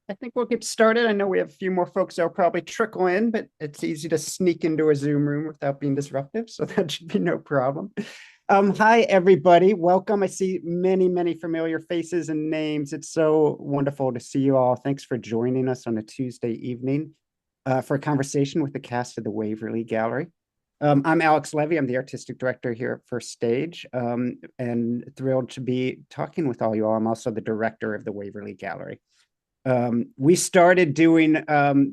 I think we'll get started. I know we have a few more folks that'll probably trickle in, but it's easy to sneak into a Zoom room without being disruptive, so that should be no problem. Hi, everybody. Welcome. I see many, many familiar faces and names. It's so wonderful to see you all. Thanks for joining us on a Tuesday evening for a conversation with the cast of the Waverly Gallery. I'm Alex Levy. I'm the artistic director here at First Stage, and thrilled to be talking with all you all. I'm also the director of the Waverly Gallery. We started doing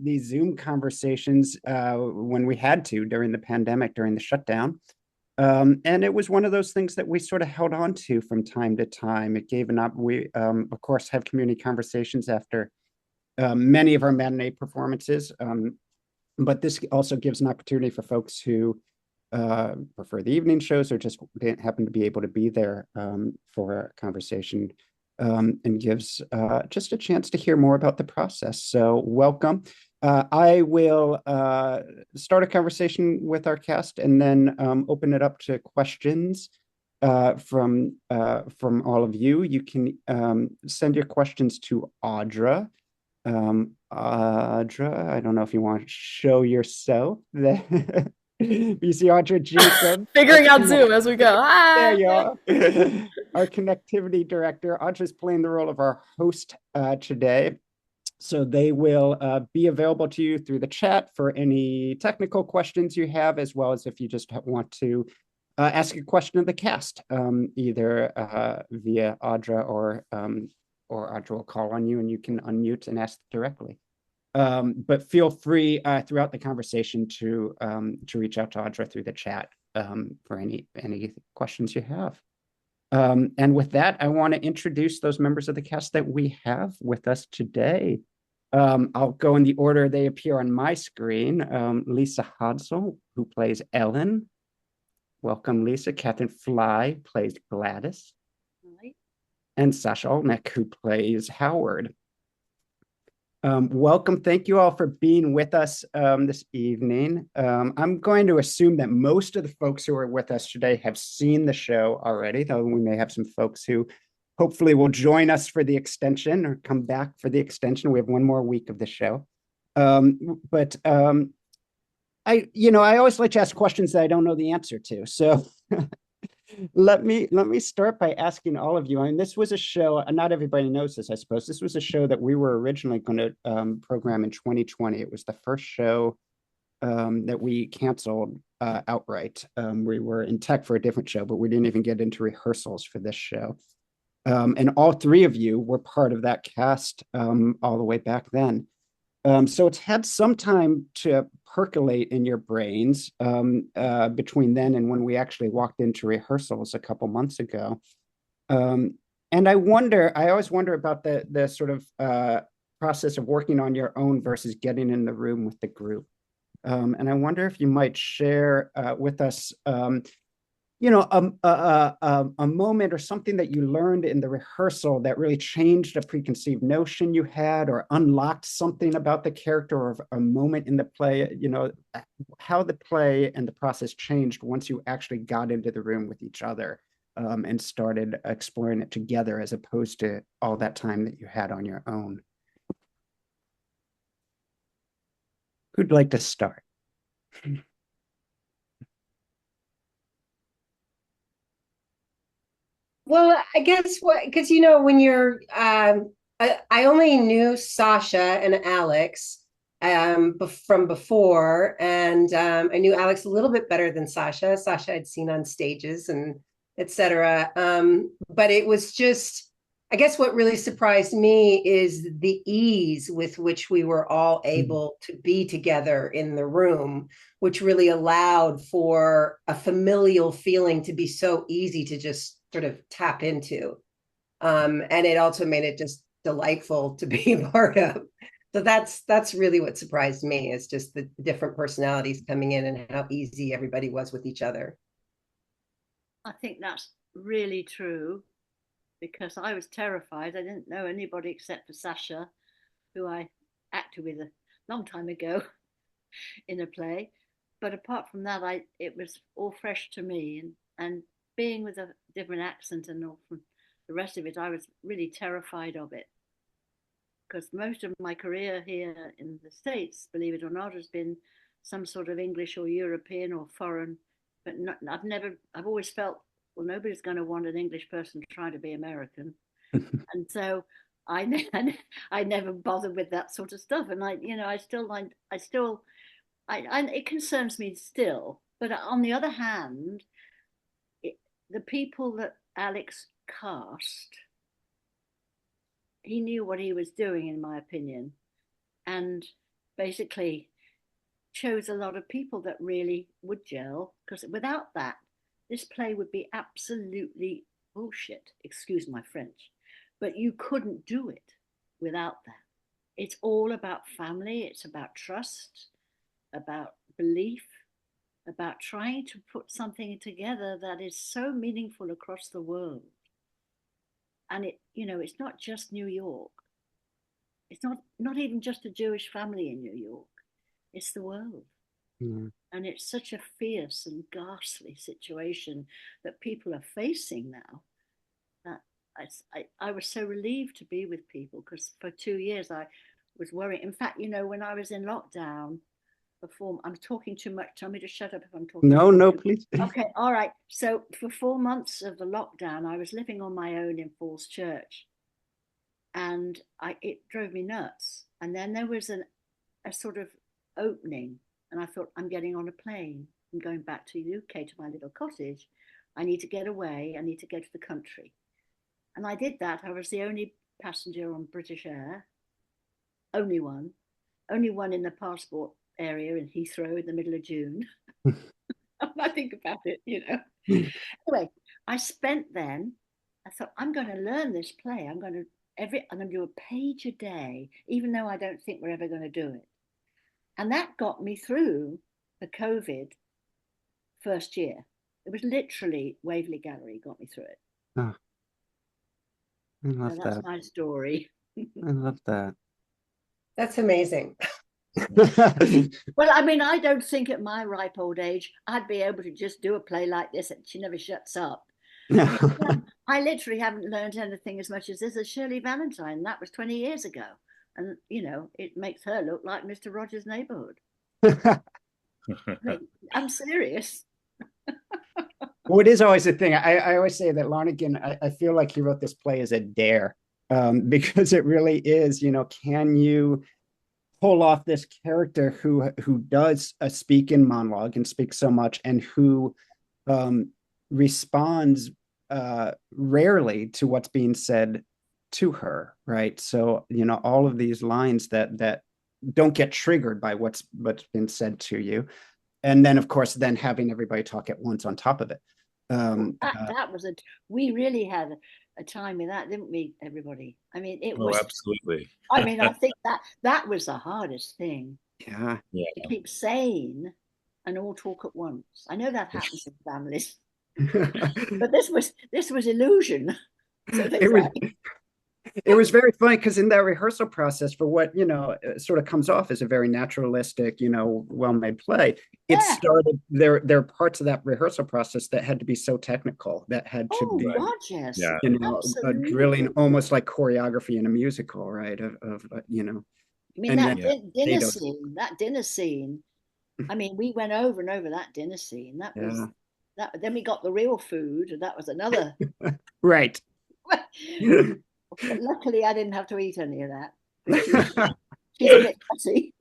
these Zoom conversations when we had to during the pandemic, during the shutdown. And it was one of those things that we sort of held on to from time to time. It gave an up. We, of course, have community conversations after many of our matinee performances. But this also gives an opportunity for folks who prefer the evening shows or just didn't happen to be able to be there for a conversation, and gives just a chance to hear more about the process. So welcome. I will start a conversation with our cast and then open it up to questions from all of you. You can send your questions to Audra. Audra, I don't know if you want to show yourself. You see Audra Jacob. Figuring out Zoom as we go. There Ah, you are. Our connectivity director. Audra's playing the role of our host today. So they will be available to you through the chat for any technical questions you have, as well as if you just want to ask a question of the cast, either via Audra or Audra will call on you and you can unmute and ask directly. But feel free throughout the conversation to reach out to Audra through the chat for any questions you have. And with that, I want to introduce those members of the cast that we have with us today. I'll go in the order they appear on my screen. Lisa Hodsell, who plays Ellen. Welcome, Lisa. Catherine Fly plays Gladys. right. And Sasha Olnick, who plays Howard. Welcome. Thank you all for being with us this evening. I'm going to assume that most of the folks who are with us today have seen the show already, though we may have some folks who hopefully will join us for the extension or come back for the extension. We have one more week of the show. But I always like to ask questions that I don't know the answer to. So let me start by asking all of you. I mean, this was a show, not everybody knows this, I suppose. This was a show that we were originally going to program in 2020. It was the first show that we canceled outright. We were in tech for a different show, but we didn't even get into rehearsals for this show. And all three of you were part of that cast all the way back then. So it's had some time to percolate in your brains between then and when we actually walked into rehearsals a couple months ago. And I always wonder about the sort of process of working on your own versus getting in the room with the group. And I wonder if you might share with us a moment or something that you learned in the rehearsal that really changed a preconceived notion you had or unlocked something about the character or a moment in the play, how the play and the process changed once you actually got into the room with each other and started exploring it together as opposed to all that time that you had on your own. Who'd like to start? Well, I guess because when you're, I only knew Sasha and Alex from before, and I knew Alex a little bit better than Sasha. Sasha I'd seen on stages and etc. But it was just, I guess, what really surprised me is the ease with which we were all able to be together in the room, which really allowed for a familial feeling to be so easy to just sort of tap into. And it also made it just delightful to be a part of. So that's really what surprised me, is just the different personalities coming in and how easy everybody was with each other. I think that's really true because I was terrified. I didn't know anybody except for Sasha, who I acted with a long time ago in a play. But apart from that, it was all fresh to me, and being with a different accent and all from the rest of it, I was really terrified of it because most of my career here in the States, believe it or not, has been some sort of English or European or foreign. But not, I've always felt, well, nobody's going to want an English person trying to be American. And so I never bothered with that sort of stuff. And it concerns me still. But on the other hand, the people that Alex cast, he knew what he was doing, in my opinion, and basically chose a lot of people that really would gel. Because without that, this play would be absolutely bullshit. Excuse my French, but you couldn't do it without that. It's all about family. It's about trust, about belief, about trying to put something together that is so meaningful across the world. And it's not just New York. It's not even just a Jewish family in New York. It's the world. Mm. And it's such a fierce and ghastly situation that people are facing now, that I was so relieved to be with people, because for 2 years I was worried. In fact, when I was in lockdown before, I'm talking too much. Tell me to shut up if I'm talking. No, please. Okay, all right. So for 4 months of the lockdown, I was living on my own in Falls Church, and it drove me nuts. And then there was a sort of opening, and I thought, I'm getting on a plane. I'm going back to the UK, to my little cottage. I need to get away. I need to go to the country. And I did that. I was the only passenger on British Air, only one in the passport area in Heathrow in the middle of June. I think about it. Anyway, I thought, I'm going to learn this play. I'm going to do a page a day, even though I don't think we're ever going to do it. And that got me through the COVID first year. It was literally Waverley Gallery got me through it. Oh, I love So that's that. my story. I love that. That's amazing. Well, I don't think at my ripe old age I'd be able to just do a play like this. She never shuts up. I literally haven't learned anything as much as this as Shirley Valentine. That was 20 years ago. And, it makes her look like Mr. Rogers' Neighborhood. I'm serious. Well, it is always a thing. I always say that Lonergan, I feel like he wrote this play as a dare, because it really is, can you pull off this character who does speak in monologue and speaks so much, and who responds rarely to what's being said to her, right? So, all of these lines that don't get triggered by what's been said to you. And then, of course, having everybody talk at once on top of it. We really had a time with that, didn't we, everybody? It was absolutely. I think that was the hardest thing. Yeah. To keep sane and all talk at once. I know that happens in families, but this was illusion. So it was very funny, because in that rehearsal process, for what sort of comes off as a very naturalistic, well-made play, it started there are parts of that rehearsal process that had to be so technical, that had to be God, yes. drilling, almost like choreography in a musical, right? That dinner scene. We went over and over that dinner scene. That was that. Then we got the real food, and that was another. Right. But luckily, I didn't have to eat any of that. She's a bit fussy.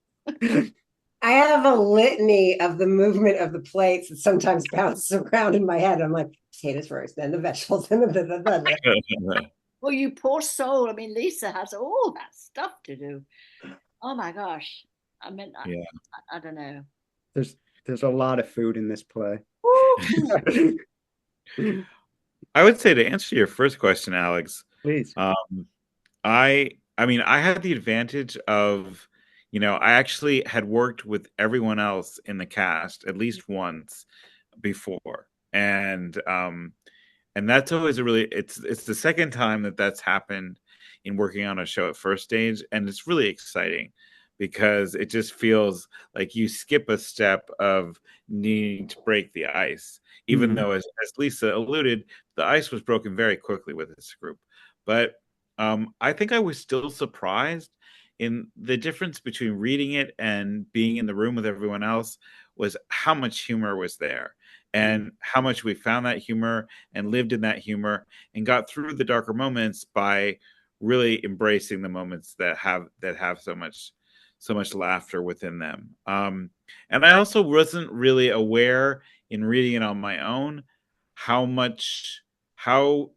I have a litany of the movement of the plates that sometimes bounces around in my head. I'm like, potatoes first, then the vegetables, then the. Well, you poor soul. Lisa has all that stuff to do. Oh my gosh. I don't know. There's a lot of food in this play. I would say, to answer your first question, Alex, please. I had the advantage of, I actually had worked with everyone else in the cast at least once before, and that's always it's the second time that's happened in working on a show at First Stage, and it's really exciting, because it just feels like you skip a step of needing to break the ice, even though, as Lisa alluded, the ice was broken very quickly with this group. But I think I was still surprised the difference between reading it and being in the room with everyone else was how much humor was there and how much we found that humor and lived in that humor and got through the darker moments by really embracing the moments that have so much laughter within them. And I also wasn't really aware in reading it on my own how much how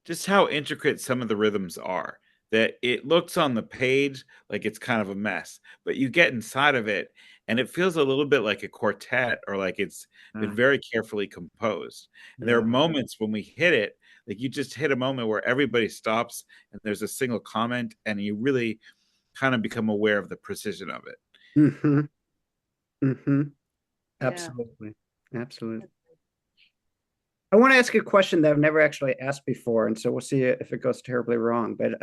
just how intricate some of the rhythms are. That it looks on the page like it's kind of a mess, but you get inside of it and it feels a little bit like a quartet or like it's been very carefully composed. And there are moments when we hit it, like you just hit a moment where everybody stops and there's a single comment and you really kind of become aware of the precision of it. Mm-hmm. Mm-hmm. Yeah. Absolutely. Absolutely. I want to ask a question that I've never actually asked before, and so we'll see if it goes terribly wrong. But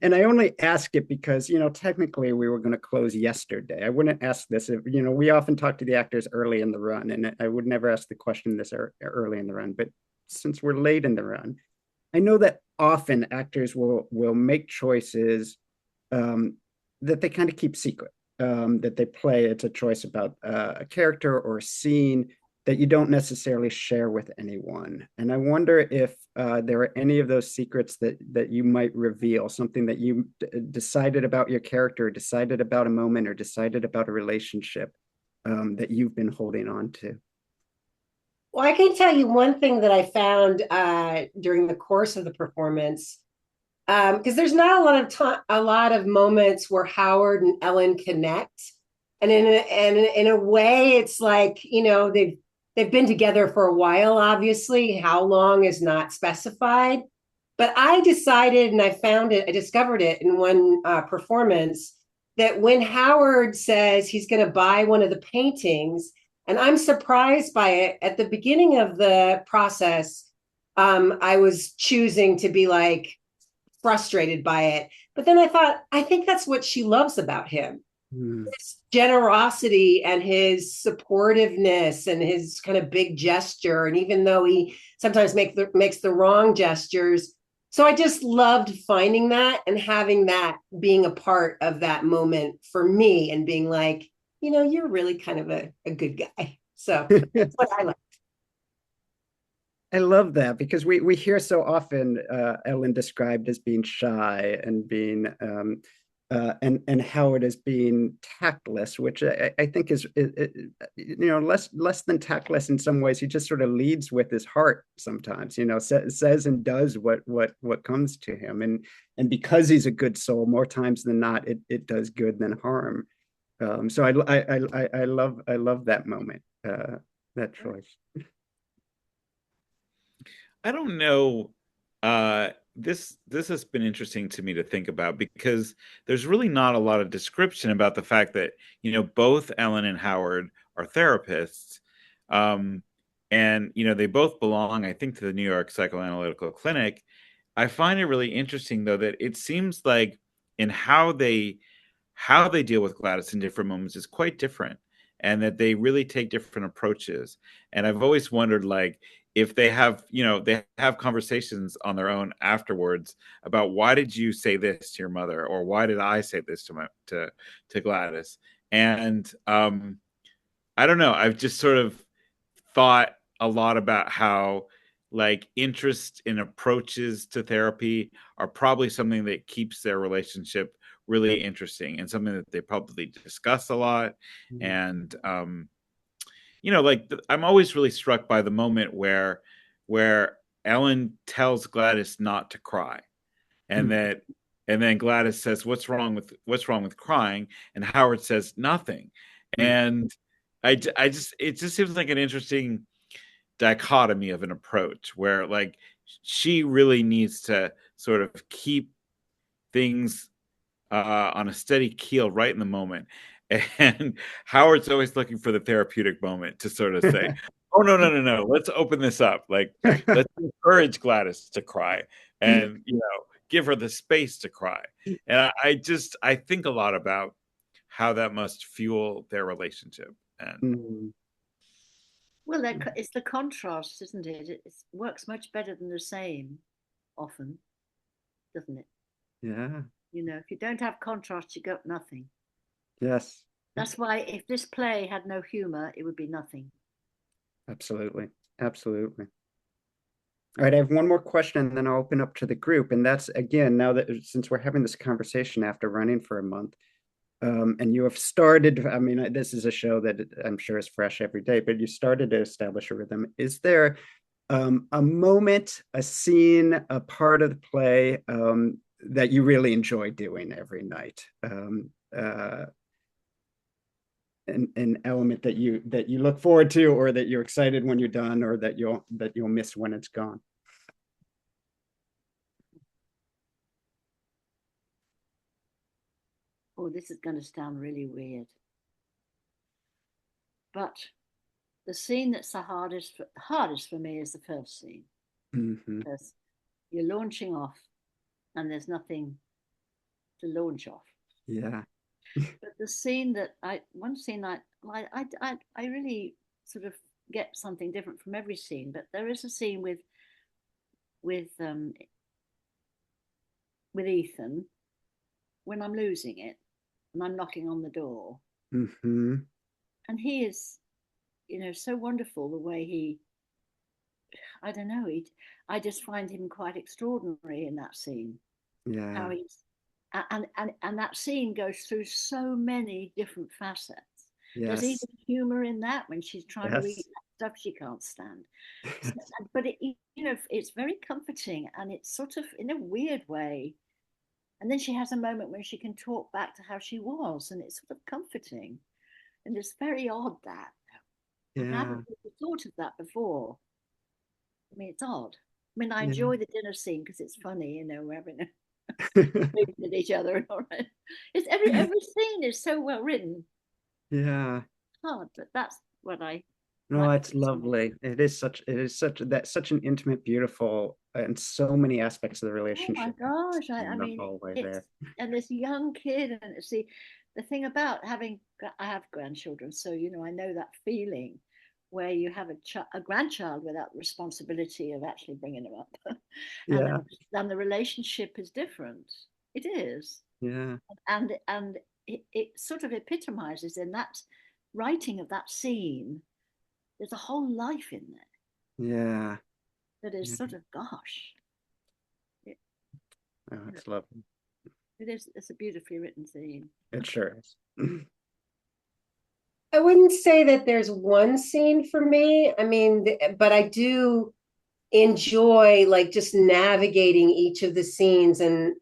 and I only ask it because, technically we were going to close yesterday. I wouldn't ask this if, we often talk to the actors early in the run, and I would never ask the question this early in the run. But since we're late in the run, I know that often actors will make choices that they kind of keep secret, that they play. It's a choice about a character or a scene that you don't necessarily share with anyone. And I wonder if there are any of those secrets that you might reveal, something that you decided about your character, decided about a moment, or decided about a relationship that you've been holding on to. Well, I can tell you one thing that I found during the course of the performance, because there's not a lot of moments where Howard and Ellen connect, and in a way, it's like they've been together for a while. Obviously, how long is not specified, but I decided, and I discovered it in one performance, that when Howard says he's going to buy one of the paintings, and I'm surprised by it at the beginning of the process, I was choosing to be like frustrated by it. But then I thought, I think that's what she loves about him. His generosity and his supportiveness and his kind of big gesture. And even though he sometimes makes the wrong gestures. So I just loved finding that and having that being a part of that moment for me and being like, you're really kind of a good guy. So that's what I like. I love that because we hear so often Ellen described as being shy and being and Howard as being tactless, which I think is less than tactless in some ways. He just sort of leads with his heart sometimes, says and does what comes to him, and because he's a good soul, more times than not, it does good than harm. So I love that moment, that choice. I don't know. This has been interesting to me to think about because there's really not a lot of description about the fact that both Ellen and Howard are therapists, and they both belong, I think, to the New York Psychoanalytical Clinic. I find it really interesting, though, that it seems like in how they deal with Gladys in different moments is quite different, and that they really take different approaches. And I've always wondered, like, if they have conversations on their own afterwards about why did you say this to your mother, or why did I say this to Gladys. And I don't know, I've just sort of thought a lot about how like interest in approaches to therapy are probably something that keeps their relationship really interesting and something that they probably discuss a lot. And I'm always really struck by the moment where Ellen tells Gladys not to cry, and then Gladys says, what's wrong with crying? And Howard says nothing. And I just it just seems like an interesting dichotomy of an approach where like she really needs to sort of keep things on a steady keel right in the moment. And Howard's always looking for the therapeutic moment to sort of say, oh, no. Let's open this up. Like, let's encourage Gladys to cry and, give her the space to cry. And I think a lot about how that must fuel their relationship. And well, it's the contrast, isn't it? It works much better than the same, often, doesn't it? Yeah. You know, if you don't have contrast, you got nothing. Yes, That's why if this play had no humor, it would be nothing. absolutely. Absolutely. All right, I have one more question and then I'll open up to the group. And that's again, now that since we're having this conversation after running for a month, and you have started, I mean, this is a show that I'm sure is fresh every day, but you started to establish a rhythm. Is there a moment, a scene, a part of the play that you really enjoy doing every night? An element that you look forward to, or that you're excited when you're done, or that you'll miss when it's gone? Oh, this is going to sound really weird. But the scene that's the hardest for me is the first scene. Mm-hmm. Because you're launching off and there's nothing to launch off. Yeah. But the scene that one scene I really sort of get something different from every scene. But there is a scene with Ethan when I'm losing it and I'm knocking on the door. Mm-hmm. And he is, so wonderful the way I don't know, I just find him quite extraordinary in that scene. Yeah. How he's, and that scene goes through so many different facets. There's Yes. even humor in that when she's trying to read Yes. stuff she can't stand. But it's very comforting, and it's sort of in a weird way. And then she has a moment when she can talk back to how she was, and it's sort of comforting. And it's very odd that I Yeah. haven't really thought of that before. I mean, it's odd. I mean, I Yeah. enjoy the dinner scene because it's funny, we're having a at each other. All right, it's every scene is so well written. Yeah. Hard, but that's what I No, like. it's lovely. It is such an intimate, beautiful, and so many aspects of the Oh my relationship gosh! I in the mean, whole way it's there. and this young kid, and see, the thing about I have grandchildren, so I know that feeling where you have a grandchild without responsibility of actually bringing them up, and Yeah. then the relationship is different. It is, Yeah. and it sort of epitomizes in that writing of that scene. There's a whole life in there Yeah. that is Yeah. sort of gosh. Oh, it's lovely. It is. It's a beautifully written scene. It sure is. I wouldn't say that there's one scene for me. I mean, but I do enjoy like just navigating each of the scenes, and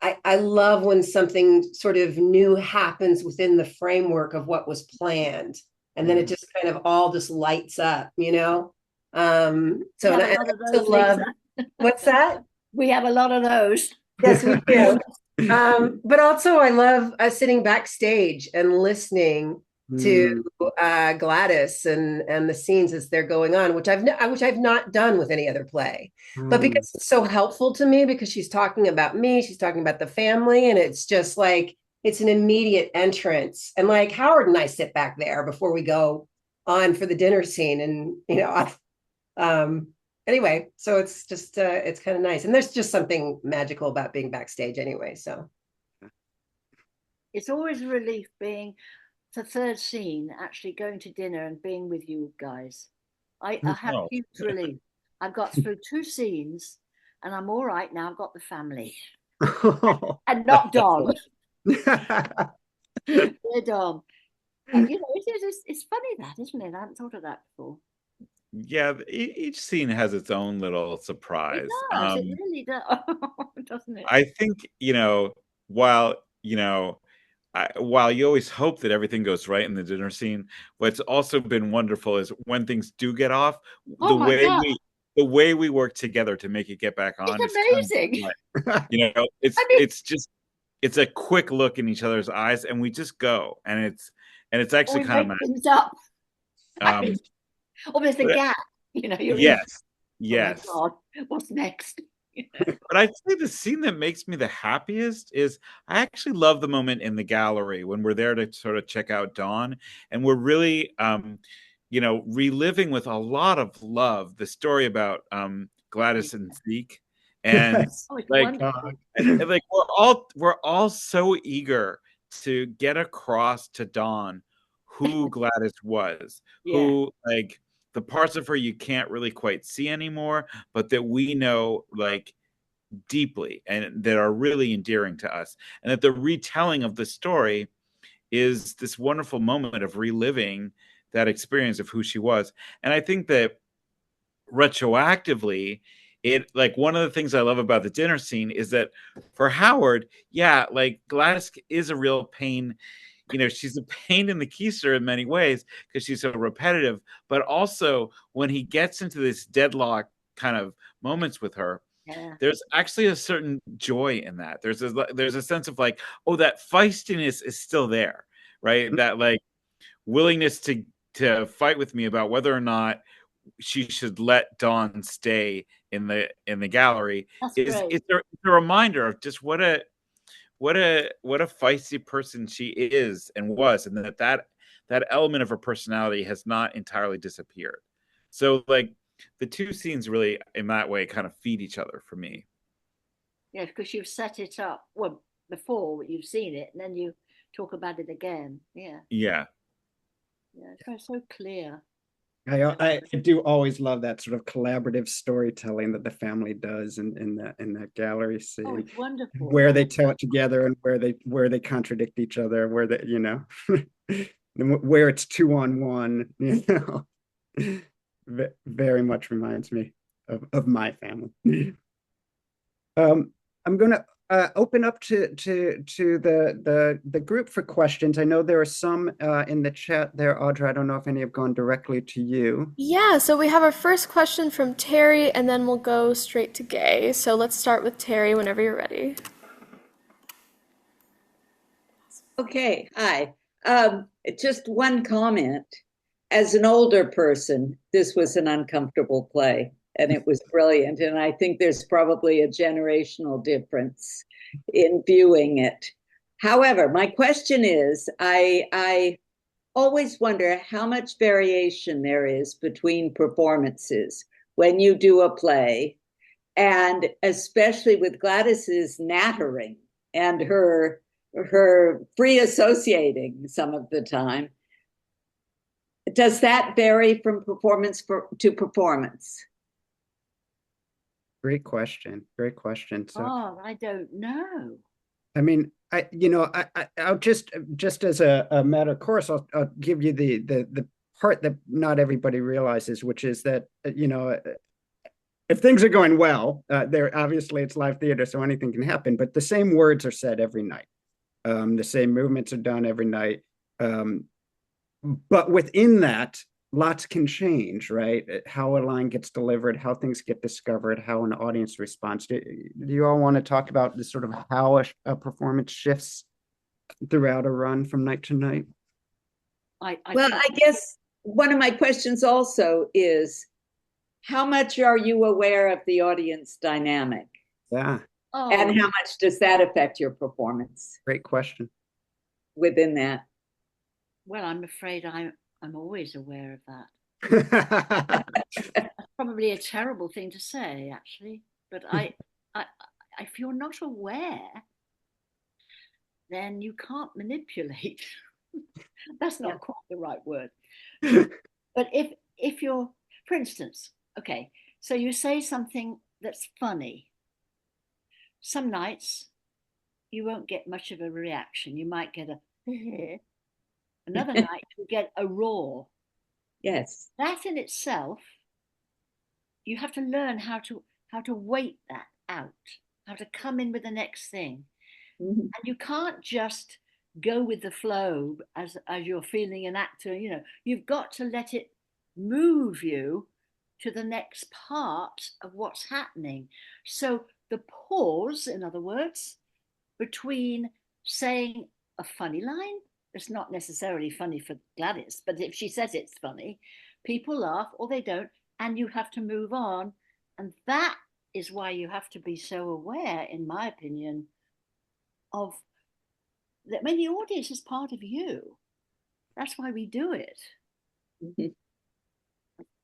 I love when something sort of new happens within the framework of what was planned, and then it just kind of all just lights up, So We have and a lot of I also those, love, Lisa. what's that? We have a lot of those. Yes, we do. But also I love sitting backstage and listening to Gladys and the scenes as they're going on, which I've not done with any other play. But because it's so helpful to me, because she's talking about me, she's talking about the family, and it's just like it's an immediate entrance. And like Howard and I sit back there before we go on for the dinner scene, and anyway, so it's just it's kind of nice, and there's just something magical about being backstage anyway. So It's always a relief being the third scene, actually going to dinner and being with you guys. I have huge relief. I've got through two scenes and I'm all right now. I've got the family and not Dom. Dear Dom. It's funny that, isn't it? I hadn't thought of that before. Yeah, each scene has its own little surprise. It really does, doesn't it? I think, while, while you always hope that everything goes right in the dinner scene, what's also been wonderful is when things do get off, Oh my God. the way we work together to make it get back on It's is kind of amazing. like, it's a quick look in each other's eyes and we just go, and it's actually kind of make things up. There's the gap, yes. Yes. Oh my God, what's next? But I'd say the scene that makes me the happiest is I actually love the moment in the gallery when we're there to sort of check out Dawn, and we're really, reliving with a lot of love the story about Gladys and Zeke, And Yes. Oh, it's like wonderful. and, like we're all so eager to get across to Dawn who Gladys was, Yeah, who like the parts of her you can't really quite see anymore, but that we know like deeply and that are really endearing to us. And that the retelling of the story is this wonderful moment of reliving that experience of who she was. And I think that retroactively, it like one of the things I love about the dinner scene is that for Howard, yeah, like Gladys is a real pain. You know, she's a pain in the keister in many ways because she's so repetitive, but also when he gets into this deadlock kind of moments with her, yeah, there's actually a certain joy in that. There's a sense of like, oh, that feistiness is still there, right? That like willingness to fight with me about whether or not she should let Dawn stay in the gallery that's is great. it's a reminder of just what a feisty person she is and was, and that element of her personality has not entirely disappeared. So like the two scenes really in that way kind of feed each other for me. Yeah, because you've set it up well before you've seen it, and then you talk about it again. Yeah, Yeah. yeah, it's so clear. I do always love that sort of collaborative storytelling that the family does in that gallery Oh, scene, it's wonderful. where they tell it together and where they contradict each other, where they, where it's 2-on-1, very much reminds me of my family. I'm going to open up to the group for questions. I know there are some in the chat there, Audra. I don't know if any have gone directly to you. Yeah, so we have our first question from Terry, and then we'll go straight to Gay. So let's start with Terry whenever you're ready. Okay, hi. Just one comment. As an older person, this was an uncomfortable play, and it was brilliant. And I think there's probably a generational difference in viewing it. However, my question is, I always wonder how much variation there is between performances when you do a play, and especially with Gladys's nattering and her free associating some of the time. Does that vary from performance to performance? Great question. Great question. So, Oh, I don't know. I mean, I'll just as a matter of course, I'll give you the part that not everybody realizes, which is that, if things are going well, there obviously it's live theater, so anything can happen, but the same words are said every night. The same movements are done every night. But within that, lots can change, right? How a line gets delivered, how things get discovered, how an audience responds. Do you all want to talk about this sort of how a performance shifts throughout a run from night to night? Well, I guess one of my questions also is, how much are you aware of the audience dynamic? Yeah. Oh, And how much does that affect your performance Great question. within that? well, I'm afraid I'm always aware of that. That's probably a terrible thing to say, actually. But I if you're not aware, then you can't manipulate. That's not quite the right word. But if you're, for instance, okay, so you say something that's funny. Some nights you won't get much of a reaction. You might get a another night you get a roar. Yes. That in itself, you have to learn how to wait that out, how to come in with the next thing. Mm-hmm. And you can't just go with the flow as you're feeling an actor. You've got to let it move you to the next part of what's happening. So the pause, in other words, between saying a funny line, it's not necessarily funny for Gladys, but if she says it's funny, people laugh or they don't, and you have to move on. And that is why you have to be so aware, in my opinion, of that when the audience is part of you. That's why we do it. Mm-hmm.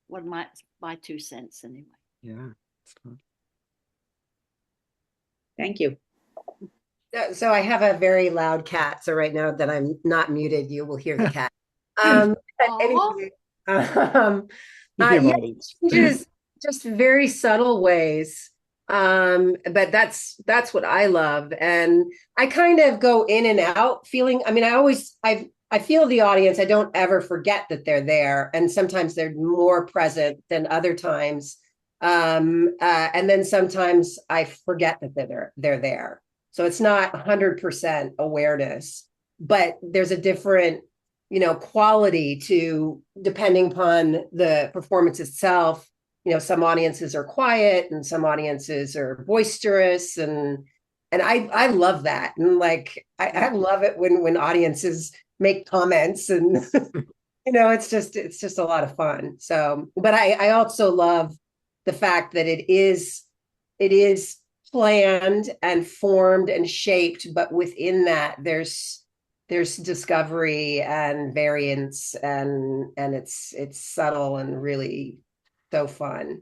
What my 2 cents anyway. Yeah. Thank you. So I have a very loud cat. So right now that I'm not muted, you will hear the cat. Anyway, yeah, just very subtle ways. But that's what I love. And I kind of go in and out feeling, I mean, I feel the audience. I don't ever forget that they're there. And sometimes they're more present than other times. And then sometimes I forget that they're there. So it's not 100% awareness, but there's a different, quality to depending upon the performance itself. Some audiences are quiet and some audiences are boisterous, and I love that. And like I love it when audiences make comments, and it's just a lot of fun. So, but I also love the fact that it is planned and formed and shaped, but within that there's discovery and variance, and it's subtle and really so fun.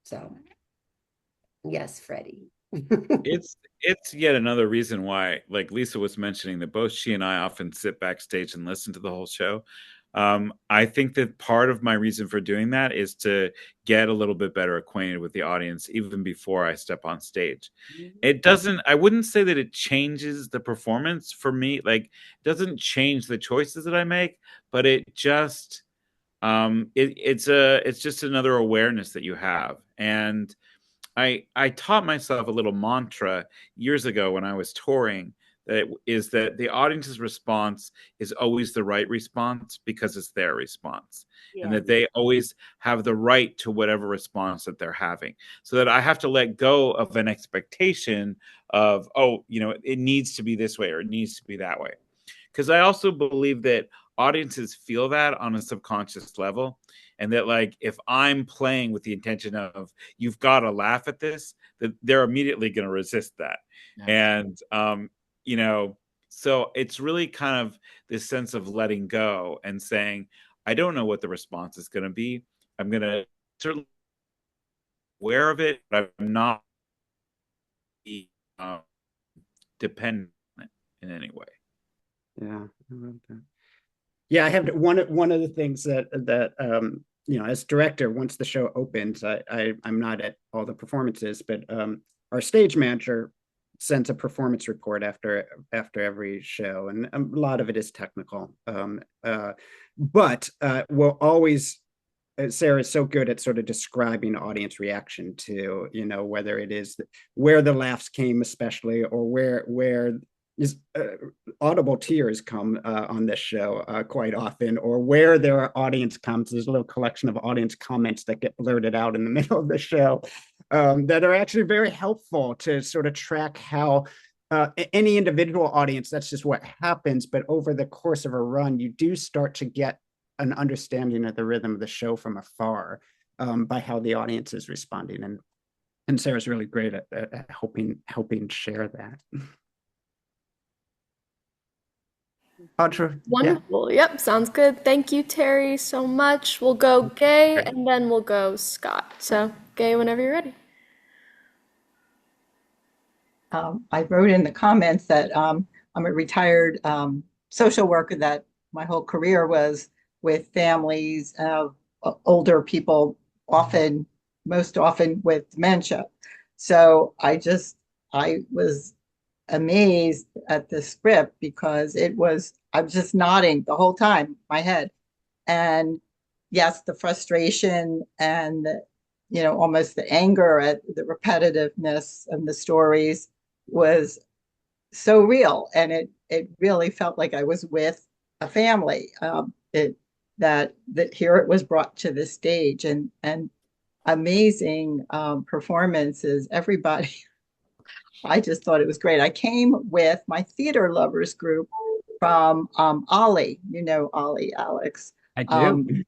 So yes, Freddie. It's yet another reason why, like Lisa was mentioning, that both she and I often sit backstage and listen to the whole show. I think that part of my reason for doing that is to get a little bit better acquainted with the audience even before I step on stage. I wouldn't say that it changes the performance for me. Like, it doesn't change the choices that I make, but it just, it's just another awareness that you have. And I taught myself a little mantra years ago when I was touring, that the audience's response is always the right response because it's their response. Yeah. And that they always have the right to whatever response that they're having. So that I have to let go of an expectation of, it needs to be this way or it needs to be that way. Because I also believe that audiences feel that on a subconscious level. And that, like, if I'm playing with the intention of, you've got to laugh at this, that they're immediately going to resist that. Yeah. And, so it's really kind of this sense of letting go and saying, I don't know what the response is going to be. I'm going to certainly be aware of it, but I'm not dependent in any way. Yeah, I love that. Yeah, I have one of the things that as director, once the show opens, I'm not at all the performances, but our stage manager sends a performance report after every show, and a lot of it is technical. But we'll always, Sarah is so good at sort of describing audience reaction to, whether it is where the laughs came, especially, or where audible tears come on this show quite often, or where there are audience comments. There's a little collection of audience comments that get blurted out in the middle of the show that are actually very helpful to sort of track how any individual audience, that's just what happens. But over the course of a run, you do start to get an understanding of the rhythm of the show from afar by how the audience is responding. And Sarah's really great at helping share that. Audra, wonderful. Yeah. Yep, sounds good. Thank you, Terry, so much. We'll go Gay and then we'll go Scott. So Gay, whenever you're ready. I wrote in the comments that I'm a retired social worker, that my whole career was with families of older people, most often with dementia. So I was amazed at the script because I was just nodding the whole time, my head. And yes, the frustration and almost the anger at the repetitiveness of the stories was so real. And it really felt like I was with a family. That here it was brought to the stage, and amazing performances. Everybody, I just thought it was great. I came with my theater lovers group from Ollie. Ollie, Alex. I do.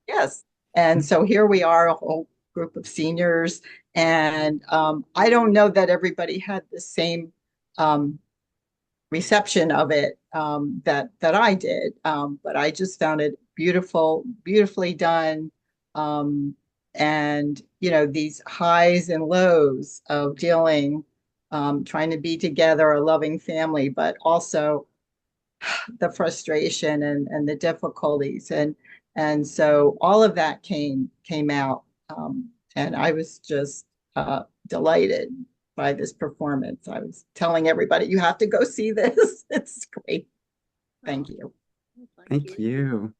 Yes. And so here we are, a whole group of seniors. And I don't know that everybody had the same reception of it that I did. But I just found it beautifully done. and these highs and lows of dealing, trying to be together, a loving family, but also the frustration and the difficulties, and so all of that came out, and I was just delighted by this performance. I was telling everybody, you have to go see this. It's great. Thank you. Thank you.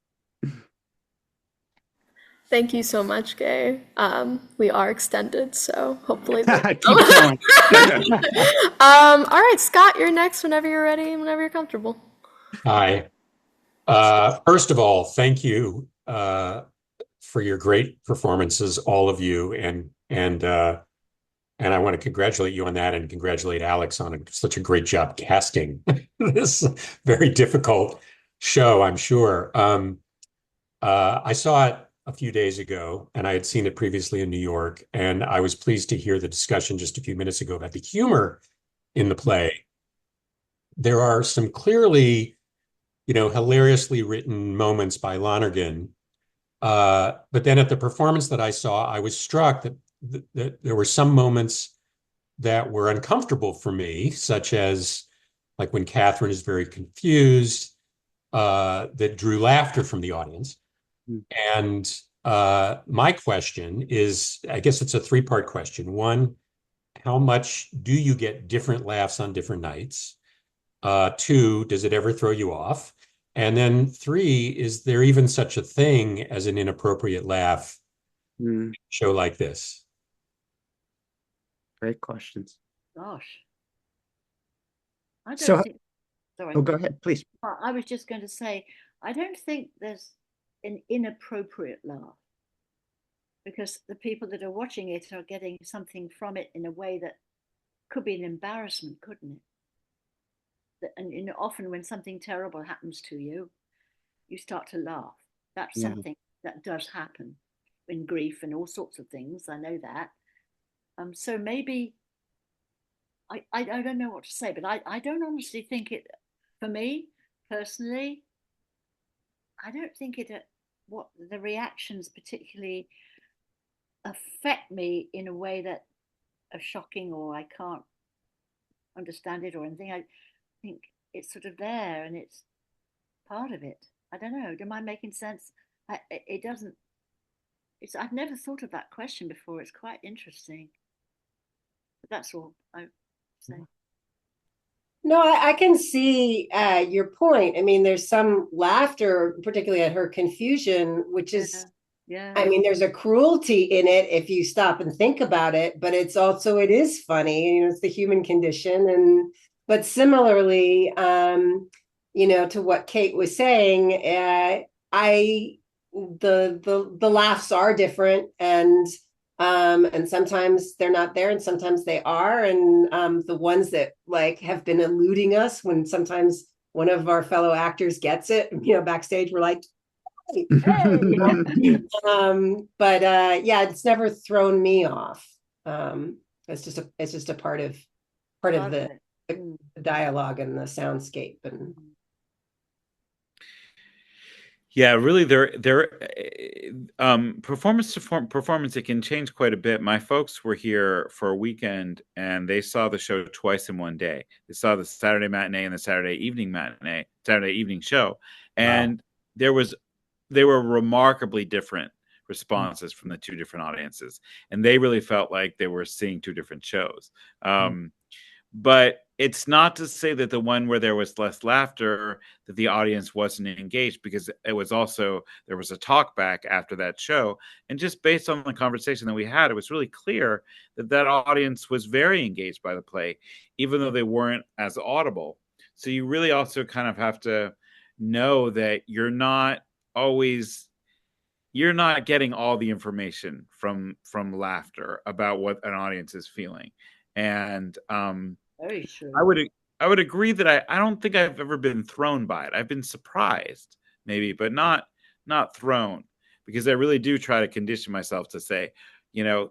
Thank you so much, Gay. We are extended, so hopefully. Keep going. All right, Scott, you're next whenever you're ready, whenever you're comfortable. Hi. First of all, thank you for your great performances, all of you, and I want to congratulate you on that, and congratulate Alex on such a great job casting this very difficult show, I'm sure. I saw it a few days ago, and I had seen it previously in New York, and I was pleased to hear the discussion just a few minutes ago about the humor in the play. There are some clearly, hilariously written moments by Lonergan. But then at the performance that I saw, I was struck that there were some moments that were uncomfortable for me, such as like when Catherine is very confused, that drew laughter from the audience. And my question is, I guess it's a three-part question. One, how much do you get different laughs on different nights? Two, does it ever throw you off? And then three, is there even such a thing as an inappropriate laugh in a show like this? Great questions. Gosh. I don't So, think, sorry. oh, go ahead, please. I was just going to say, I don't think there's an inappropriate laugh, because the people that are watching it are getting something from it in a way that could be an embarrassment, couldn't it? And often when something terrible happens to you, you start to laugh. That's something that does happen in grief and all sorts of things. I know that. So maybe, I don't know what to say, but I don't honestly think it, for me personally, I don't think what the reactions particularly affect me in a way that are shocking, or I can't understand it or anything. I think it's sort of there and it's part of it. I don't know. Am I making sense? It doesn't. I've never thought of that question before. It's quite interesting. But that's all I say. No, I can see your point. I mean, there's some laughter, particularly at her confusion, which is, yeah. I mean, there's a cruelty in it if you stop and think about it, but it is funny. It's the human condition. But similarly, to what Kate was saying, the laughs are different, and sometimes they're not there and sometimes they are, and the ones that like have been eluding us, when sometimes one of our fellow actors gets it, backstage we're like, hey. But it's never thrown me off. It's just a part of the dialogue and the soundscape. And yeah, really, performance to performance, it can change quite a bit. My folks were here for a weekend, and they saw the show twice in one day. They saw the Saturday matinee and the Saturday evening show, and they were remarkably different responses from the two different audiences, and they really felt like they were seeing two different shows. But it's not to say that the one where there was less laughter, that the audience wasn't engaged, because there was a talk back after that show. And just based on the conversation that we had, it was really clear that audience was very engaged by the play, even though they weren't as audible. So you really also kind of have to know that you're not getting all the information from laughter about what an audience is feeling. And very true. I would agree that I don't think I've ever been thrown by it. I've been surprised, maybe, but not thrown, because I really do try to condition myself to say,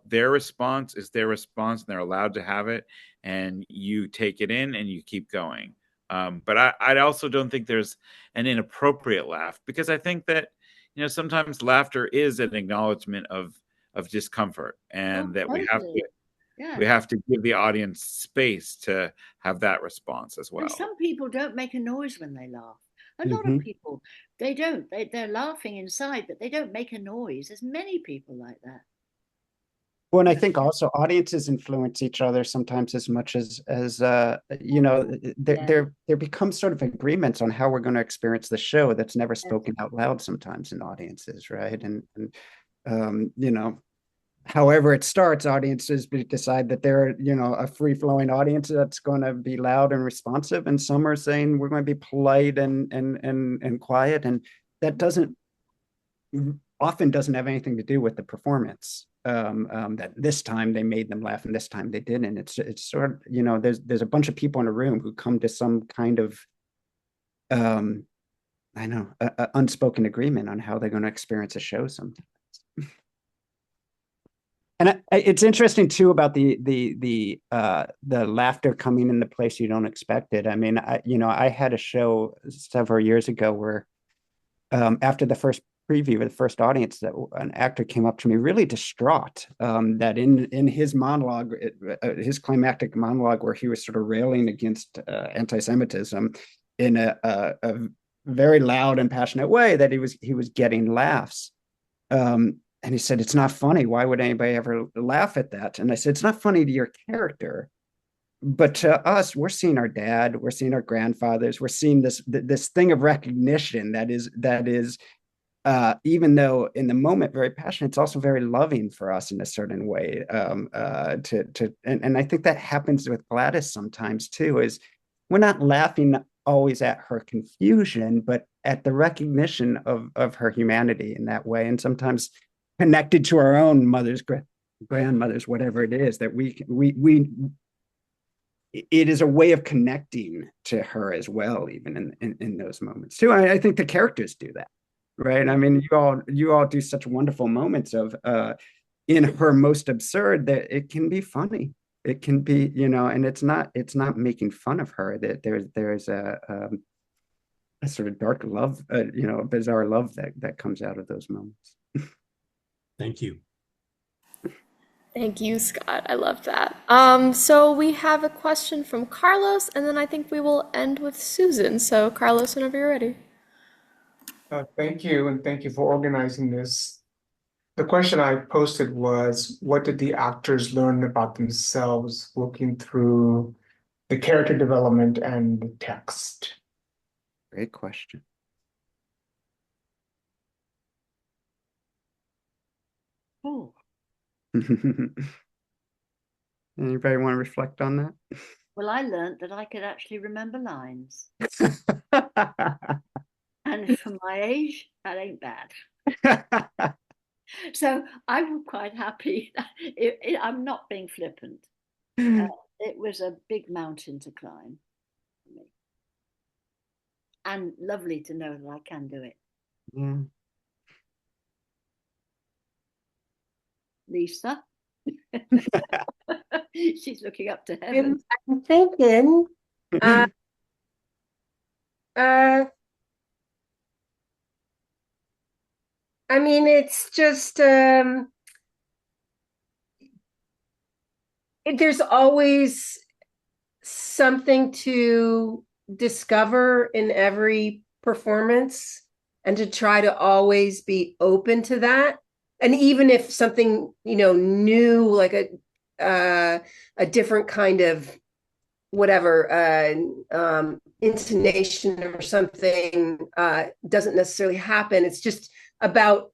their response is their response, and they're allowed to have it, and you take it in and you keep going. But I also don't think there's an inappropriate laugh, because I think that sometimes laughter is an acknowledgement of of discomfort, and Oh, that we totally. Yeah. have to give the audience space to have that response as well. And some people don't make a noise when they laugh. A lot Mhm. of people, they don't. They're laughing inside, but they don't make a noise. There's many people like that. Well, and I think also audiences influence each other sometimes as much as there becomes sort of agreements on how we're going to experience the show that's never spoken out loud sometimes in audiences, right? And however it starts, audiences decide that they're a free-flowing audience that's going to be loud and responsive, and some are saying we're going to be polite and quiet, and that often doesn't have anything to do with the performance. That this time they made them laugh and this time they didn't. It's sort of, there's a bunch of people in a room who come to some kind of I know a unspoken agreement on how they're going to experience a show sometimes. And it's interesting too about the laughter coming in the place you don't expect it. I mean, I had a show several years ago where after the first preview with the first audience, that an actor came up to me really distraught that in his monologue, his climactic monologue, where he was sort of railing against anti-Semitism in a very loud and passionate way, that he was getting laughs. And he said, "It's not funny. Why would anybody ever laugh at that?" And I said, "It's not funny to your character, but to us, we're seeing our dad, we're seeing our grandfathers, we're seeing this thing of recognition that is even though in the moment very passionate, it's also very loving for us in a certain way. And I think that happens with Gladys sometimes too. Is we're not laughing always at her confusion, but at the recognition of her humanity in that way, and sometimes connected to our own mothers, grandmothers, whatever it is, that it is a way of connecting to her as well, even in those moments too. I think the characters do that, right? I mean, you all do such wonderful moments of in her most absurd that it can be funny. It can be, and it's not making fun of her. That there's a sort of dark love, a bizarre love that comes out of those moments. Thank you. Thank you, Scott. I love that. So we have a question from Carlos, and then I think we will end with Susan. So Carlos, whenever you're ready. Thank you, and thank you for organizing this. The question I posted was, what did the actors learn about themselves looking through the character development and the text? Great question. Oh, Anybody want to reflect on that? well, I learned that I could actually remember lines. And for my age, that ain't bad. So I was quite happy. I'm not being flippant. It was a big mountain to climb for me. And lovely to know that I can do it. Yeah. Lisa? She's looking up to heaven. I'm thinking, uh, I mean, it's just there's always something to discover in every performance, and to try to always be open to that. And even if something, new, like a different kind of whatever intonation or something doesn't necessarily happen, it's just about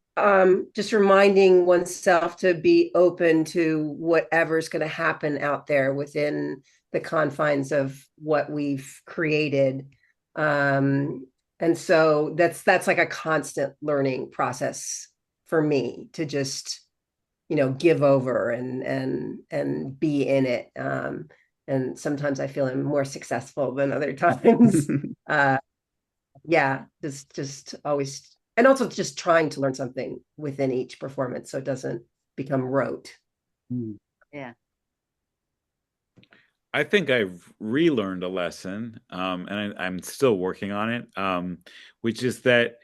just reminding oneself to be open to whatever's going to happen out there within the confines of what we've created. And so that's like a constant learning process for me, to just give over and be in it. And sometimes I feel I'm more successful than other times. Yeah, just always, and also just trying to learn something within each performance so it doesn't become rote. Yeah. I think I've relearned a lesson, and I'm still working on it, which is that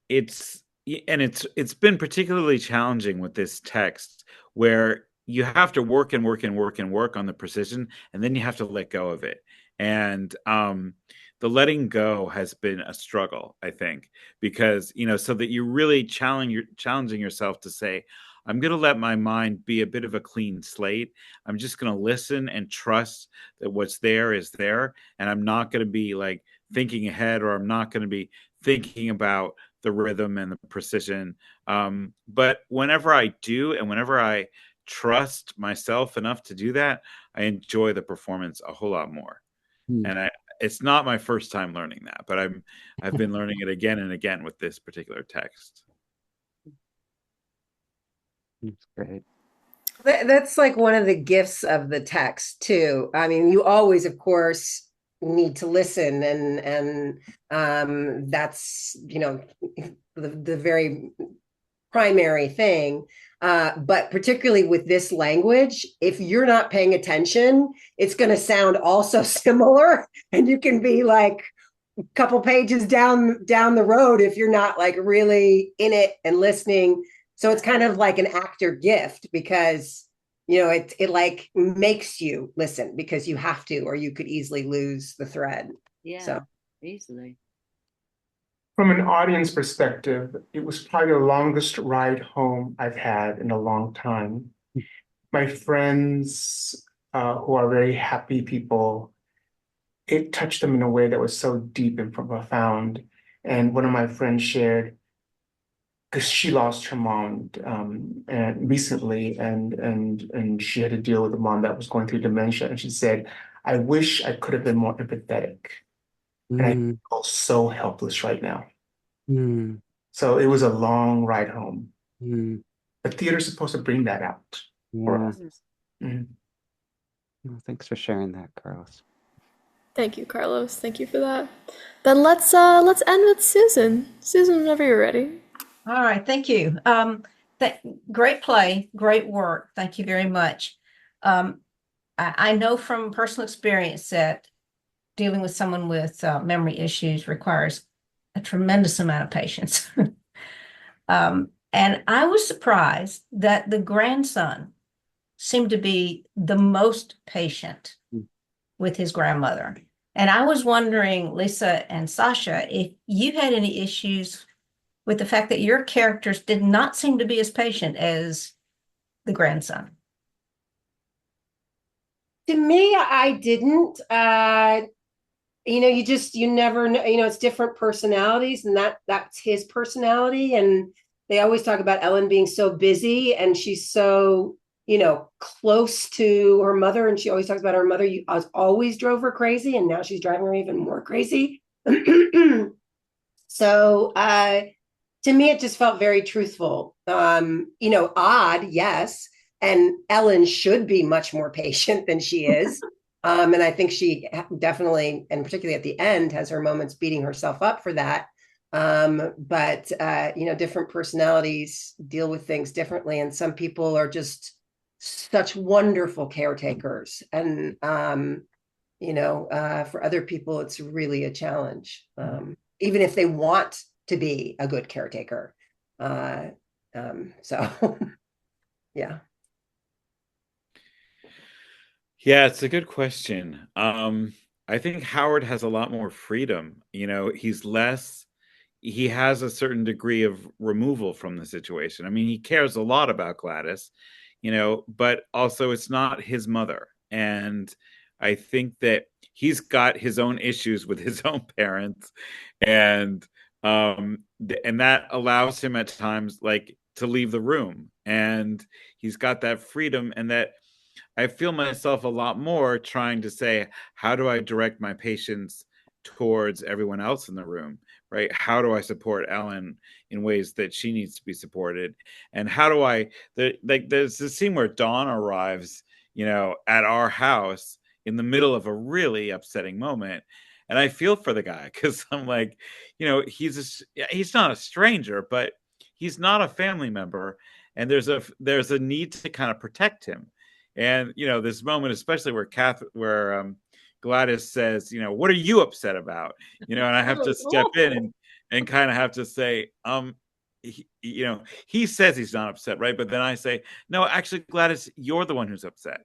it's and it's been particularly challenging with this text where you have to work and work and work and work on the precision, and then you have to let go of it. And the letting go has been a struggle, I think, because so that you're really challenging yourself to say, I'm going to let my mind be a bit of a clean slate. I'm just going to listen and trust that what's there is there, and I'm not going to be like thinking ahead, or I'm not going to be thinking about the rhythm and the precision. But whenever I do, and whenever I trust myself enough to do that, I enjoy the performance a whole lot more. And it's not my first time learning that, but I've been learning it again and again with this particular text. That's great. That's like one of the gifts of the text too. I mean, you always, of course, need to listen, and that's the very primary thing. But particularly with this language, if you're not paying attention, it's going to sound also similar, and you can be like a couple pages down the road if you're not like really in it and listening. So it's kind of like an actor gift, because it like makes you listen because you have to, or you could easily lose the thread. Yeah, so easily. From an audience perspective, it was probably the longest ride home I've had in a long time. My friends, who are very happy people, it touched them in a way that was so deep and profound. And one of my friends shared, because she lost her mom and recently, and she had to deal with a mom that was going through dementia. And she said, I wish I could have been more empathetic. And I feel so helpless right now. So it was a long ride home. The theater's supposed to bring that out for us. Well, thanks for sharing that, Carlos. Thank you, Carlos. Thank you for that. Then let's end with Susan. Susan, whenever you're ready. All right, thank you. Great play, great work. Thank you very much. I know from personal experience that dealing with someone with memory issues requires a tremendous amount of patience. And I was surprised that the grandson seemed to be the most patient with his grandmother. And I was wondering, Lisa and Sasha, if you had any issues with the fact that your characters did not seem to be as patient as the grandson. To me, I didn't. You never know. It's different personalities, and that's his personality. And they always talk about Ellen being so busy, and she's so close to her mother, and she always talks about her mother always drove her crazy, and now she's driving her even more crazy. So to me, it just felt very truthful. Odd, yes. And Ellen should be much more patient than she is. And I think she definitely, and particularly at the end, has her moments beating herself up for that. But different personalities deal with things differently. And some people are just such wonderful caretakers. And, for other people, it's really a challenge, even if they want to be a good caretaker. So, yeah. Yeah, it's a good question. I think Howard has a lot more freedom. He has a certain degree of removal from the situation. I mean, he cares a lot about Gladys, but also it's not his mother. And I think that he's got his own issues with his own parents, and that allows him at times like to leave the room, and he's got that freedom, and that I feel myself a lot more trying to say, how do I direct my patients towards everyone else in the room, right? How do I support Ellen in ways that she needs to be supported? And how do there's this scene where Dawn arrives, at our house in the middle of a really upsetting moment. And I feel for the guy, because I'm like, he's not a stranger, but he's not a family member. And there's a need to kind of protect him. And this moment, especially where Gladys says, what are you upset about? And I have to step in and kind of have to say, he says he's not upset, right? But then I say, no, actually, Gladys, you're the one who's upset.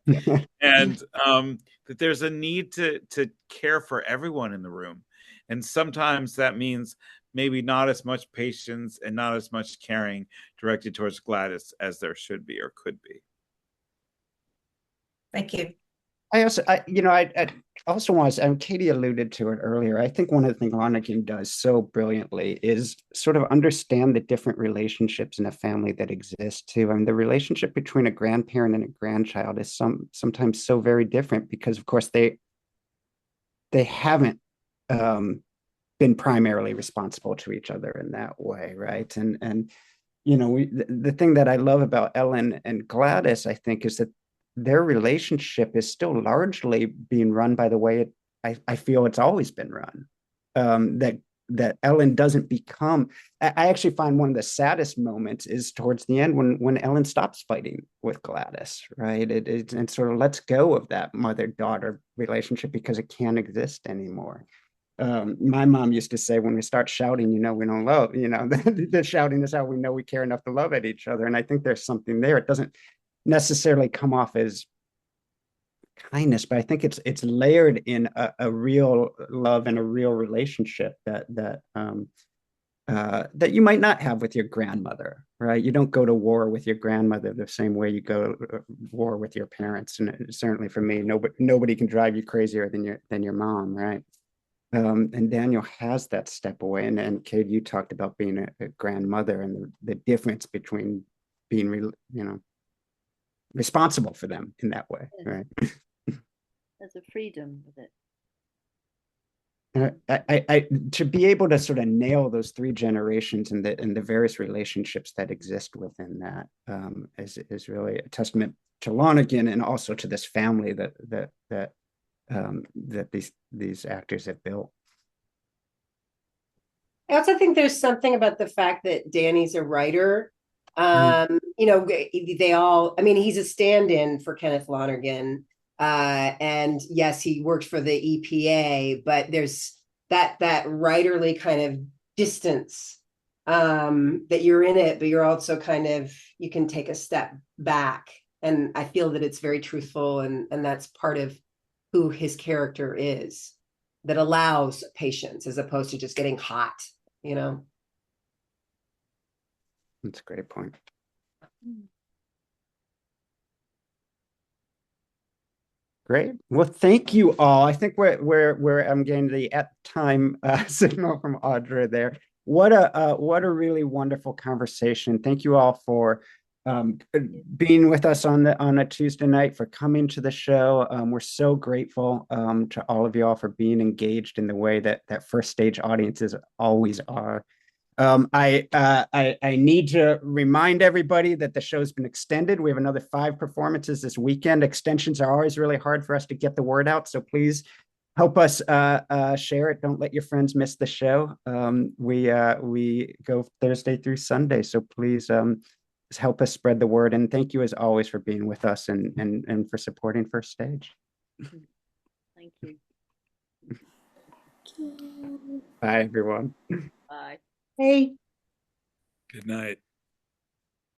And that there's a need to care for everyone in the room. And sometimes that means maybe not as much patience and not as much caring directed towards Gladys as there should be or could be. Thank you. I also want to, and Katie alluded to it earlier. I think one of the things Lonergan does so brilliantly is sort of understand the different relationships in a family that exist too. I mean, the relationship between a grandparent and a grandchild is sometimes so very different because, of course, they haven't been primarily responsible to each other in that way, right? And the thing that I love about Ellen and Gladys, I think, is that their relationship is still largely being run by the way I feel it's always been run. That Ellen doesn't become. I actually find one of the saddest moments is towards the end when Ellen stops fighting with Gladys, right? It sort of lets go of that mother-daughter relationship because it can't exist anymore. My mom used to say, when we start shouting, we don't love, the shouting is how we know we care enough to love at each other. And I think there's something there. It doesn't necessarily come off as kindness, but I think it's layered in a real love and a real relationship that you might not have with your grandmother, right? You don't go to war with your grandmother the same way you go to war with your parents. And certainly for me, nobody can drive you crazier than your mom, right? And Daniel has that step away. And Kate, you talked about being a grandmother and the difference between being, responsible for them in that way, right? There's a freedom with it. I to be able to sort of nail those three generations and the various relationships that exist within that is really a testament to Lonergan and also to this family that these actors have built. I also think there's something about the fact that Danny's a writer. They all, I mean, he's a stand-in for Kenneth Lonergan. And yes, he worked for the EPA, but there's that writerly kind of distance that you're in it, but you're also you can take a step back. And I feel that it's very truthful, and that's part of who his character is, that allows patience as opposed to just getting hot, That's a great point. Great. Well, thank you all. I think I'm getting the time signal from Audra there. What a really wonderful conversation. Thank you all for being with us on a Tuesday night, for coming to the show. We're so grateful to all of you all for being engaged in the way that first stage audiences always are. I need to remind everybody that the show's been extended. We have another 5 performances this weekend. Extensions are always really hard for us to get the word out, so please help us share it. Don't let your friends miss the show. We go Thursday through Sunday, so please help us spread the word. And thank you as always for being with us and for supporting First Stage. Thank you. Bye, everyone. Bye. Hey. Good night.